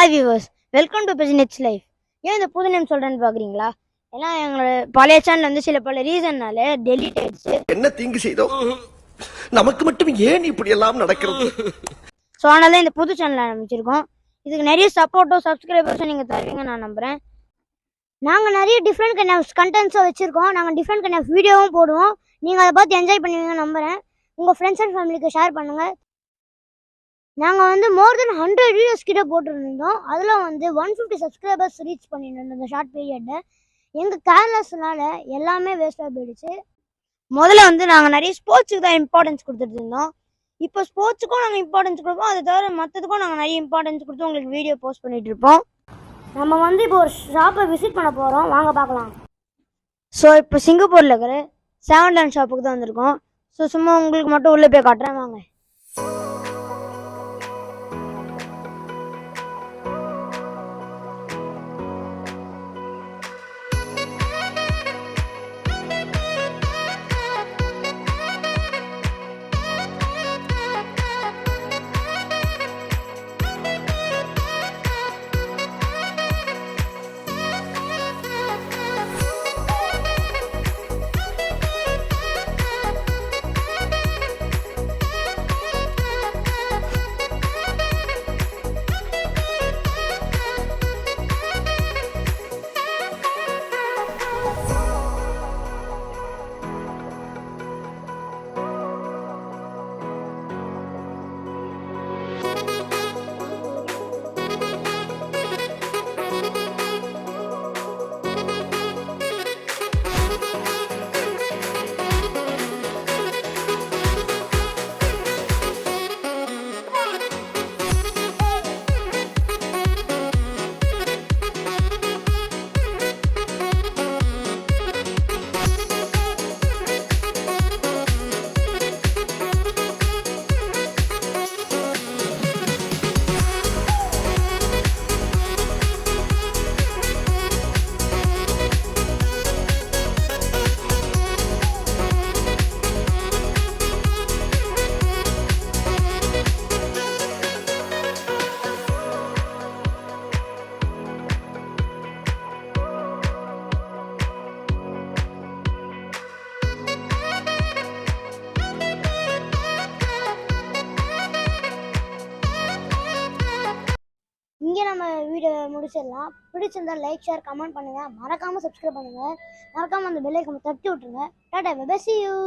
Hi viewers, welcome to business life. ஏன் இந்த புது நேம் சொல்கிறேன்னு பார்க்குறீங்களா? ஏன்னா எங்களோட பழைய சேனல் வந்து பல ரீசன்னால டெலிட் ஆயிடுச்சு. என்ன தீங்கு செய்தோம் நமக்கு மட்டும் ஏன் இப்படி எல்லாம் நடக்கிறது? ஸோ அதனால இந்த புது சேனல் ஆரம்பிச்சிருக்கோம். இதுக்கு நிறைய சப்போர்ட்டும் சப்ஸ்கிரைபர்ஸும் நீங்கள் தருவீங்க நான் நம்புகிறேன். நாங்கள் நிறைய டிஃப்ரெண்ட் கைண்ட் ஆஃப் கண்டென்ட்ஸும் வச்சுருக்கோம். நாங்கள் டிஃப்ரெண்ட் கைண்ட் ஆஃப் வீடியோவும் போடுவோம். நீங்கள் அதை பார்த்து என்ஜாய் பண்ணுவீங்க நம்புகிறேன். உங்கள் ஃப்ரெண்ட்ஸ் அண்ட் ஃபேமிலிக்கு ஷேர் பண்ணுங்கள். நாங்கள் வந்து மோர் தென் 100 வீடியோஸ் கிட்ட போட்டுருந்தோம். அதில் வந்து 150 சப்ஸ்கிரைபர்ஸ் ரீச் பண்ணியிருந்தோம் இந்த ஷார்ட் பீரியடில். எங்கள் கேர்லெஸ்னால எல்லாமே வேஸ்ட்டாக போயிடுச்சு. முதல்ல வந்து நாங்கள் நிறைய ஸ்போர்ட்ஸுக்கு தான் இம்பார்ட்டன்ஸ் கொடுத்துட்டு இருந்தோம். இப்போ ஸ்போர்ட்ஸுக்கும் நாங்கள் இம்பார்ட்டன்ஸ் கொடுப்போம். அதை தவிர மற்றதுக்கும் நாங்கள் நிறைய இம்பார்ட்டன்ஸ் கொடுத்து உங்களுக்கு வீடியோ போஸ்ட் பண்ணிகிட்டு இருப்போம். நம்ம வந்து இப்போ ஒரு ஷாப்பை விசிட் பண்ண போகிறோம், வாங்க பார்க்கலாம். ஸோ இப்போ சிங்கப்பூரில் இருக்கிற 711 ஷாப்புக்கு தான் வந்திருக்கோம். ஸோ சும்மா உங்களுக்கு மட்டும் உள்ளே போய் காட்டுறேன், வாங்க. இங்கே நம்ம வீடியோ முடிச்சிடலாம். பிடிச்சிருந்தா லைக், ஷேர், கமெண்ட் பண்ணுங்கள். மறக்காமல் சப்ஸ்கிரைப் பண்ணுங்கள். மறக்காமல் அந்த பெல் ஐகானை தட்டி விட்டுருங்க. Tata, bye bye, see you.